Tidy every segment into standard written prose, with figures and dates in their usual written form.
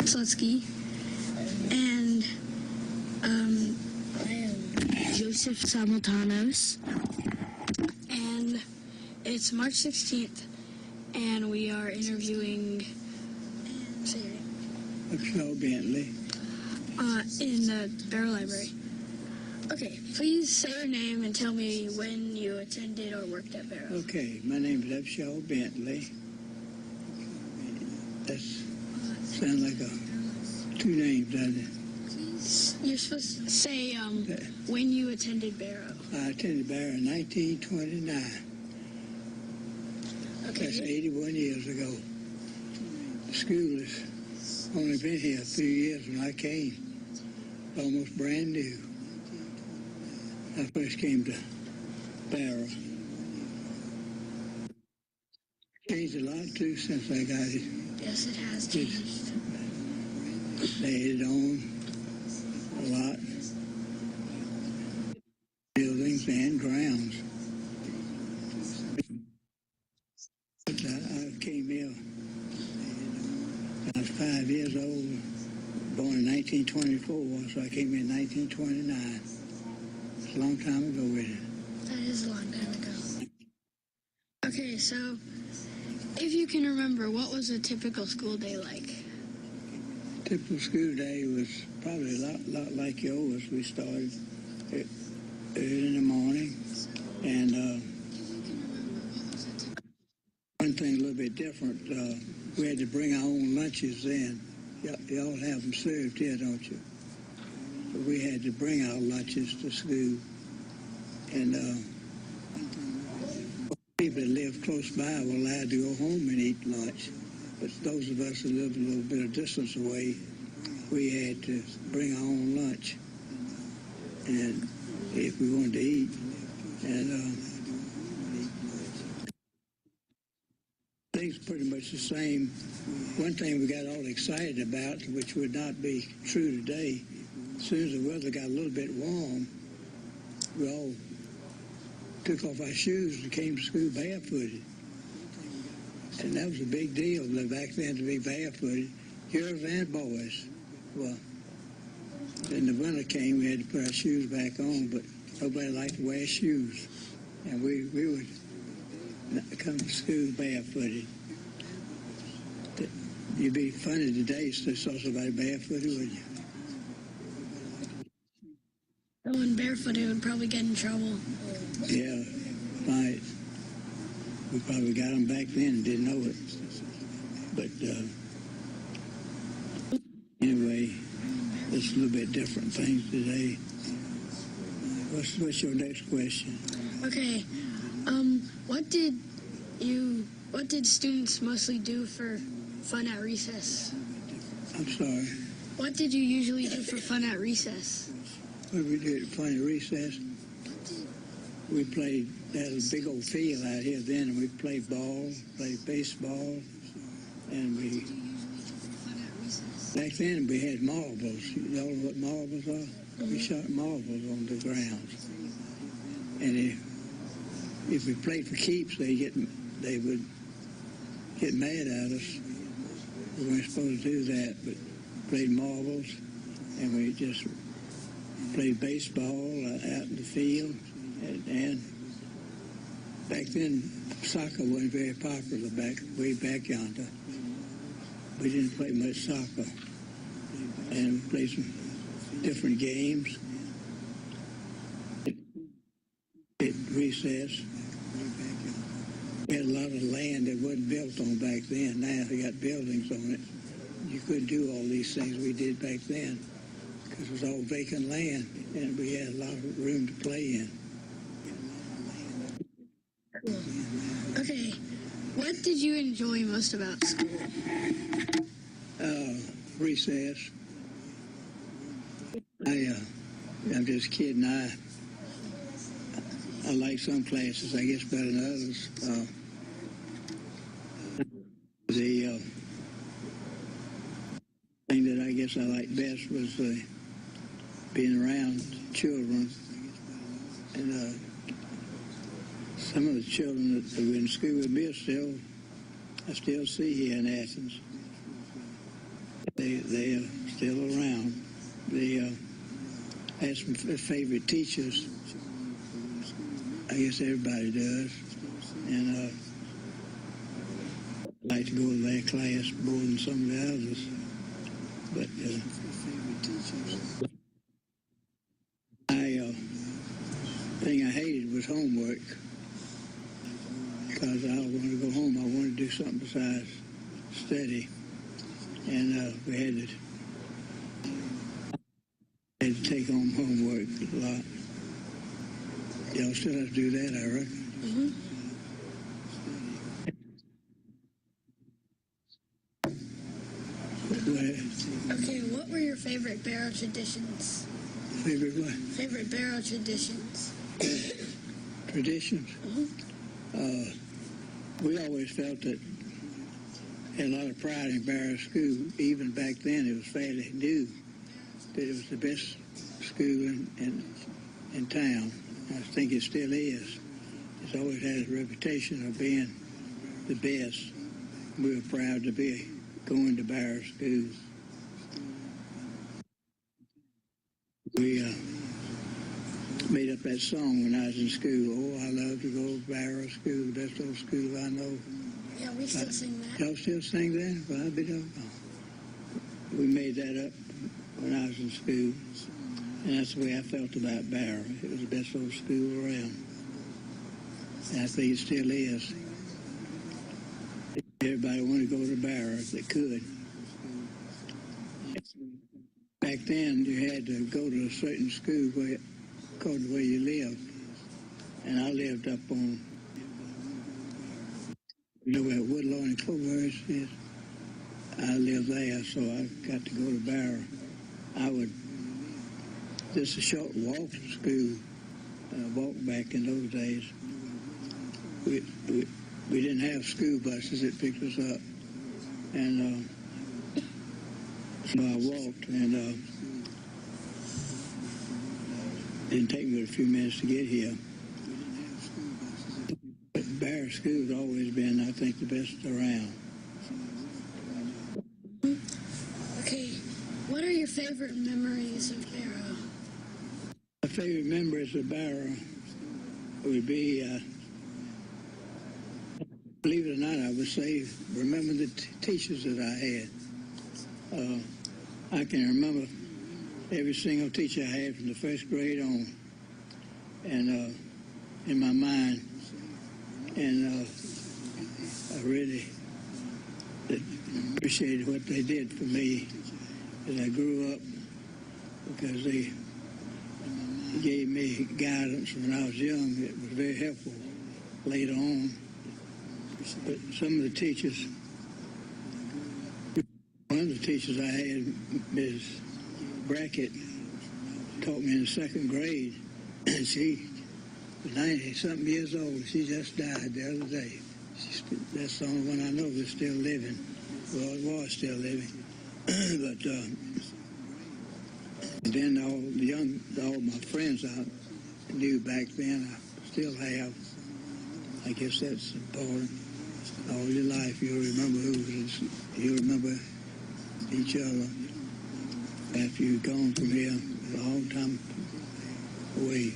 Slutsky, and I am Joseph Samultanos, and it's March 16th, and we are interviewing Upshaw Bentley in the Barrow Library. Okay, please say your name and tell me when you attended or worked at Barrow. Okay, my name is Upshaw Bentley. That sounds like two names, doesn't it? You're supposed to say when you attended Barrow. I attended Barrow in 1929. Okay. That's 81 years ago. The school has only been here a few years when I came. Almost brand new. I first came to Barrow. Changed a lot too since I got it. Yes, it has changed. They added on a lot. Buildings and grounds. I came here. I was 5 years old, born in 1924, so I came here in 1929. It's a long time ago, isn't it? That is a long time ago. Okay, so if you can remember, what was a typical school day like? Typical school day was probably a lot like yours. We started early in the morning, and one thing a little bit different, we had to bring our own lunches then. Y'all have them served here, don't you? But we had to bring our lunches to school, and people that lived close by were allowed to go home and eat lunch. But those of us who lived a little bit of distance away, we had to bring our own lunch, and if we wanted to eat, and things pretty much the same. One thing we got all excited about, which would not be true today, as soon as the weather got a little bit warm, we all took off our shoes and came to school barefooted. And that was a big deal back then to be barefooted, girls and boys. Well, then the winter came, we had to put our shoes back on, but nobody liked to wear shoes. And we would come to school barefooted. You'd be funny today to saw somebody barefooted, wouldn't you? Going barefooted would probably get in trouble. Yeah, right. We probably got them back then and didn't know it. But anyway, it's a little bit different things today. What's your next question? Okay, what did students mostly do for fun at recess? I'm sorry. What did you usually do for fun at recess? What did we do at fun at recess? We played, there was a big old field out here then, and we played ball, played baseball, and back then we had marbles. You know what marbles are? We shot marbles on the ground. And if we played for keeps, they would get mad at us. We weren't supposed to do that, but played marbles, and we just played baseball out in the field. And back then, soccer wasn't very popular way back yonder. We didn't play much soccer. And we played some different games at recess. We had a lot of land that wasn't built on back then. Now we got buildings on it. You couldn't do all these things we did back then because it was all vacant land, and we had a lot of room to play in. Okay, what did you enjoy most about school? Recess. I'm just kidding. I like some classes, I guess, better than others. The thing that I guess I liked best was being around children, and some of the children that were in school with me I still see here in Athens. They are still around. They had some favorite teachers. I guess everybody does. And I like to go to their class more than some of the others. But thing I hated was homework, because I wanted to go home. I wanted to do something besides study. And we had to take home homework a lot. Y'all still have to do that, I reckon. Mm-hmm. Okay, what were your favorite Barrow traditions? Favorite what? Favorite Barrow traditions. Traditions? Mm-hmm. We always felt that had a lot of pride in Barrow School. Even back then, it was fairly new that it was the best school in town. I think it still is. It's always had a reputation of being the best. We were proud to be going to Barrow School. We made up that song when I was in school. Oh, I love to go to Barrow School. Best old school I know. Yeah, we still sing that. Y'all still sing that? Well, I'll be doggone. We made that up when I was in school. And that's the way I felt about Barrow. It was the best old school around. And I think it still is. Everybody wanted to go to Barrow if they could. Back then, you had to go to a certain school according to where you lived. And I lived up on, you know where Woodlawn and Cloverhurst is? I lived there, so I got to go to Barrow. I would, just a short walk to school, walk back in those days. We didn't have school buses that picked us up. And so I walked, and it didn't take me but a few minutes to get here. But Barrow School's always been, I think, the best around. Okay, what are your favorite memories of Barrow? My favorite memories of Barrow would be, believe it or not, I would say, remember the teachers that I had. I can remember every single teacher I had from the first grade on, and in my mind, and I really appreciated what they did for me as I grew up, because they gave me guidance when I was young. It was very helpful later on. But some of the teachers, one of the teachers I had, Ms. Brackett, taught me in the second grade, and she was 90-something years old. She just died the other day. That's the only one I know that's still living. Well, it was still living. But then all my friends I knew back then, I still have. I guess that's important. All your life, you'll remember you'll remember each other after you've gone from here a long time away.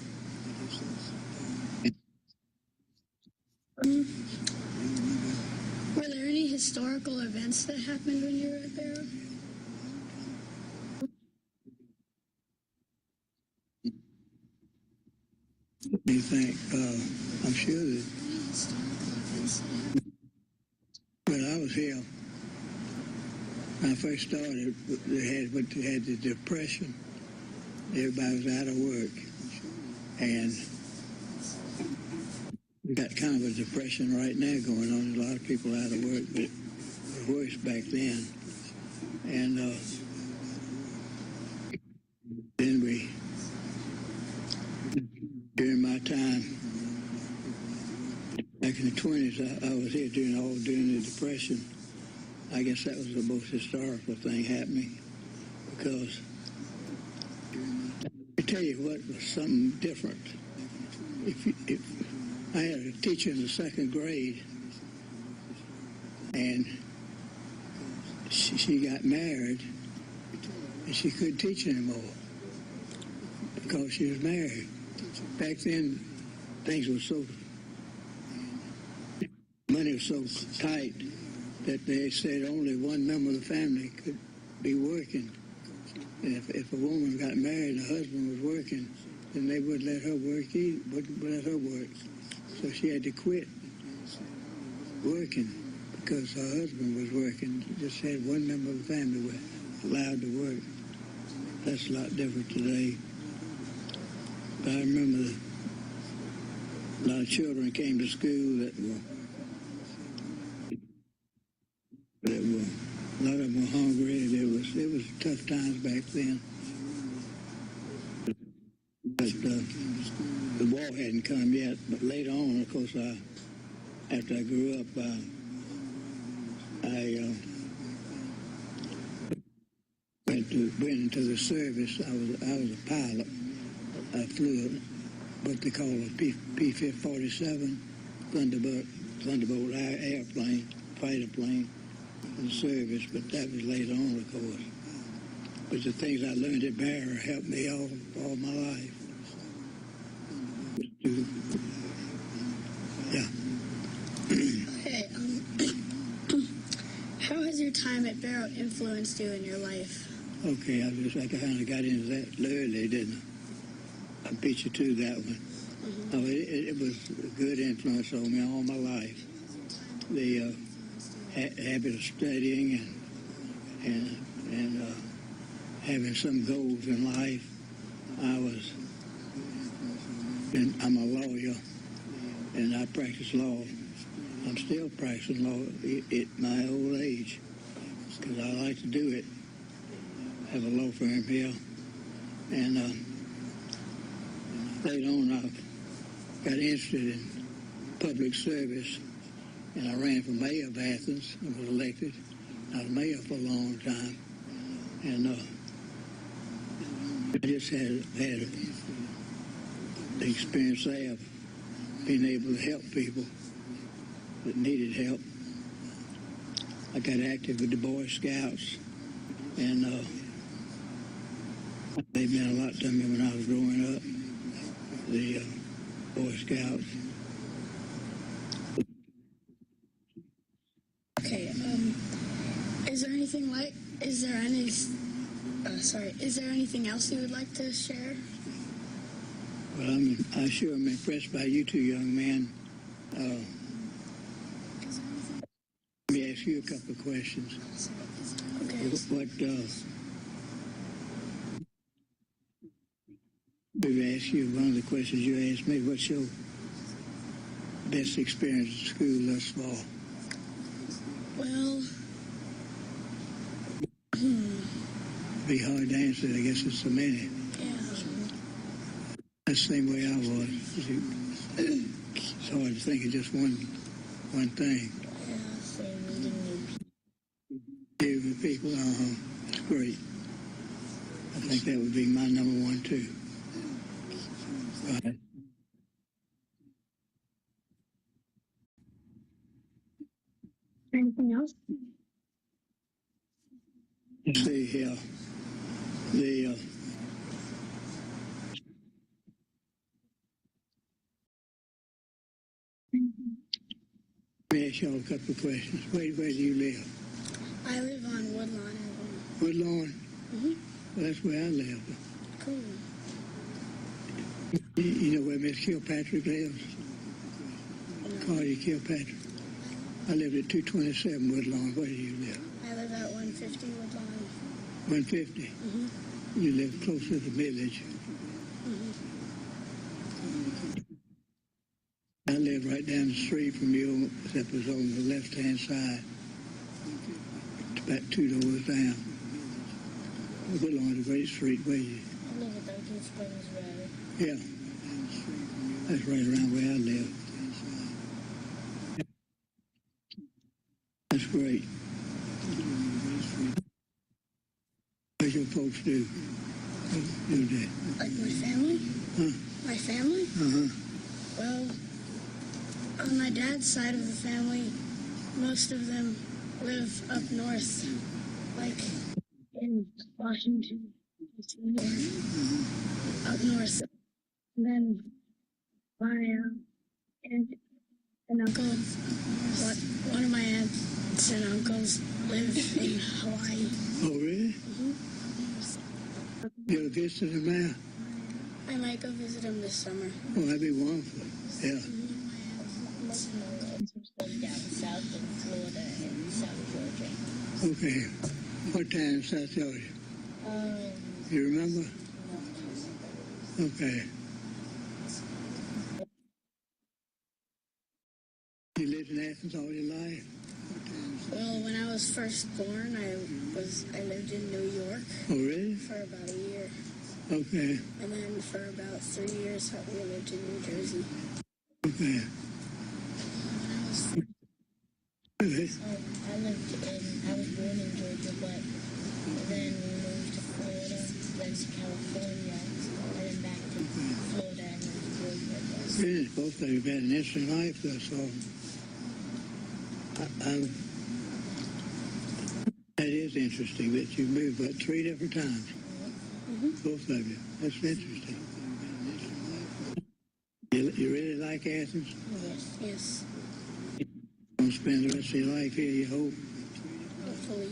Were there any historical events that happened when you were at Barrow? You think? I'm sure that when I was here, when I first started, they had the Depression. Everybody was out of work, and we got kind of a depression right now going on. There's a lot of people out of work, but it was worse back then. And then during my time, back in the 20s, I was here during the Depression. I guess that was the most historical thing happening, because I tell you what was something different. If I had a teacher in the second grade, and she got married, and she couldn't teach anymore because she was married. Back then, things were so, money was so tight that they said only one member of the family could be working. And if a woman got married and her husband was working, then they wouldn't let her work either, wouldn't let her work. So she had to quit working because her husband was working. Just had one member of the family was allowed to work. That's a lot different today. But I remember a lot of children came to school that were a lot of them were hungry. It was tough times back then. But the war hadn't come yet. But later on, of course, after I grew up, I went into the service. I was a pilot. I flew what they call a P-47 Thunderbolt airplane, fighter plane in the service, but that was later on, of course. But the things I learned at Barrow helped me all my life. Yeah. Okay, how has your time at Barrow influenced you in your life? Okay, I kind of got into that early, didn't I? I beat you to that one. Mm-hmm. Oh, it was a good influence on me all my life. The habit of studying and having some goals in life. I'm a lawyer, and I practice law. I'm still practicing law at my old age because I like to do it. I have a law firm here, and later on I got interested in public service, and I ran for mayor of Athens and was elected. I was mayor for a long time, and I just had the experience there of being able to help people that needed help. I got active with the Boy Scouts, and they meant a lot to me when I was growing up. The Boy Scouts. Okay, is there anything else you would like to share? Well, I sure am impressed by you two young men. Let me ask you a couple of questions. Okay. Maybe ask you one of the questions you asked me. What's your best experience at school thus far? Well, It'd be hard to answer. I guess it's so many. yeah. That's the same way I was. It's hard to think of just one thing. Giving people, it's great. I think that would be my number one too. Right. Anything else? See here, let me ask y'all a couple of questions. Where do you live? I live on Woodlawn. Woodlawn? Mm-hmm. Well, that's where I live. Cool. You know where Miss Kilpatrick lives? Cardi Kilpatrick. I live at 227 Woodlawn. Where do you live? I live at 150 Woodlawn. 150? Mm-hmm. You live close to the village. Mm-hmm. I live right down the street from you, except it's on the left-hand side. It's about 2 doors down. Woodlawn is a great street. Where you? I live at 13 Springs Road. Yeah. That's right around where I live. That's great. What your folks do that? Like my family? Huh? My family? Uh-huh. Well, on my dad's side of the family, most of them live up north, like in Washington, D.C. or up north. And then my aunt and uncle, one of my aunts and uncles live in Hawaii. Oh, really? You ever visit them now? I might go visit them this summer. Oh, that'd be wonderful. Yeah. Down south in Florida and South Georgia. Okay. What town in South Georgia? You remember? Okay. You lived in Athens all your life? Well, when I was first born, I lived in New York. Oh, really? For about a year. Okay. And then for about 3 years, we lived in New Jersey. Okay. I was born in Georgia, but then we moved to Florida, then to California, and then back to Florida and then to Georgia. Really, both of you have had an interesting life thus far. That is interesting that you moved about 3 different times. Both of you. That's interesting. You really like Athens? Yes. Yes. You'll spend the rest of your life here, you hope? Hopefully.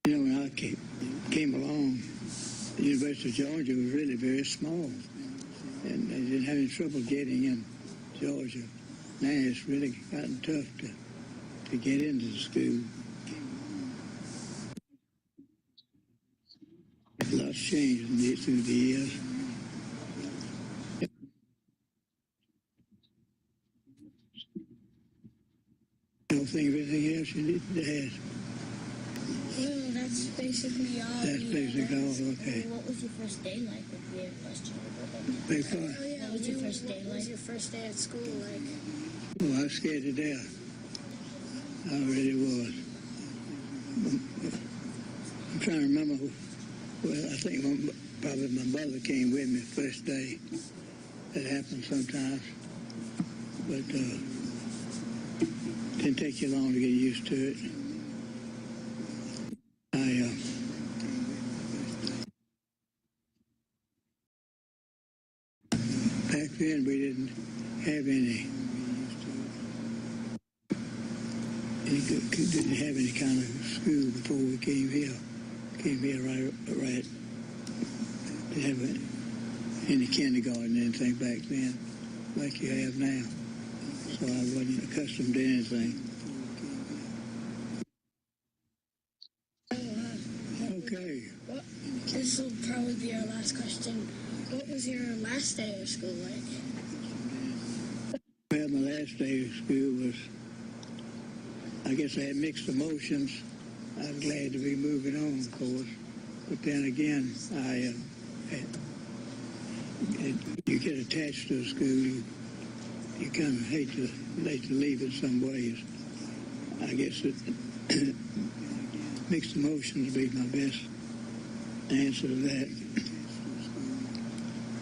You know, when I came along, the University of Georgia was really very small. And they didn't have any trouble getting in Georgia. Now it's really gotten tough to get into the school. Lots changed through the years. You don't think of anything else you need to ask? Well, that's basically all. That's basically all, okay. What was your first day like if we have questions about that? Big part. Oh, yeah. What was your first day What was like? your first day at school like? Oh, I was scared to death. I really was. I'm trying to remember. Well, I think probably my mother came with me the first day. That happens sometimes. But didn't take you long to get used to it. Back then we didn't have any didn't have any kind of school before we came here. Came here right. Didn't have any kindergarten or anything back then, like you have now. So I wasn't accustomed to anything. Okay. Well, this will probably be our last question. What was your last day of school like? Well, my last day of school was, I guess I had mixed emotions. I was glad to be moving on, of course. But then again, you get attached to a school, you kind of hate to leave it some ways. I guess mixed emotions would be my best answer to that.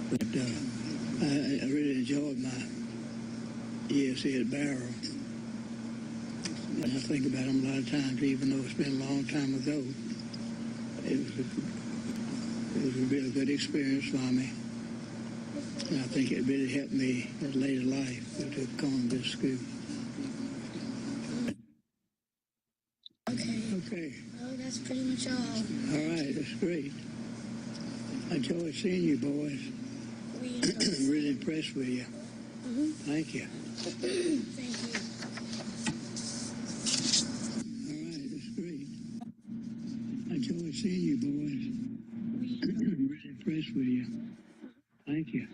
But I really enjoyed my years here at Barrow. And I think about them a lot of times, even though it's been a long time ago. It was a really good experience for me. And I think it really helped me in later life to come to this school. Okay. Well, that's pretty much all. All right, that's great. I enjoyed seeing you boys. We Really impressed with you. Thank you. Thank you. All right, that's great. I enjoyed seeing you boys. Really impressed with you. Thank you.